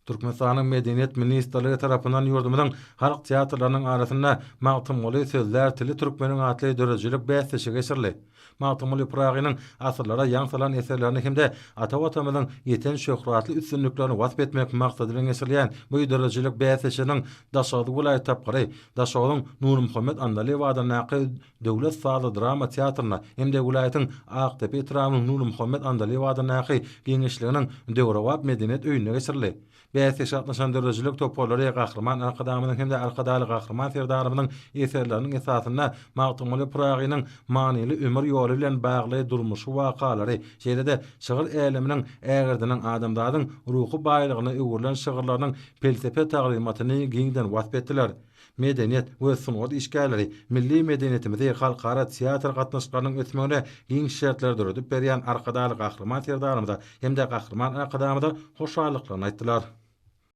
Türkmenistanyň Medeniýet Ministrligi tarapyndan ýurdumyň halk teatrlarynyň arasynda magtymly sözler tili türkmeniň atly dörejilik bäsdişi geçirildi. Magtymly Pragynyň asyrlara ýaňsalan eserlerini hemde ata-batamyzyň ýeten şöhratly üstünliklerini wasp etmek maksadyla geçirilýän bu dörejilik bäsdişiniň Daşady vilayet tapgary, Daşadyň Nur Muhammed Andaliýew adanyňky döwlet sazy drama teatryna hemde vilayetyň Aktepe Tramyň Nur Muhammed Andaliýew adanyňky giňişliginiň Döwrewap medeniýet öýüne geçirildi. Bäsdişi atnaşan dörejilik topolary gahrman arkadamynyň hemde arkadaly gahrman serdarymynyň eserleriniň esasynda Magtymly Pragynyň manyly ömür ýoly bilen bagly durmuşy wakalary, şeýle-de şygyr eliminiň ägirdiniň adamdaryň ruhy baýlygyny öwürlen şygyrlarynyň felsefe taglymatyny giňden wasp etdiler. Medeniýet we sungat işgärleri milli medeniýetimizi halkara teatr gatnaşyklarynyň ötmegine giň şertler döredip berýän arkadaly gahrman serdarymyza hemde gahrman arkadamyda hoşallyklaryny aýtdylar.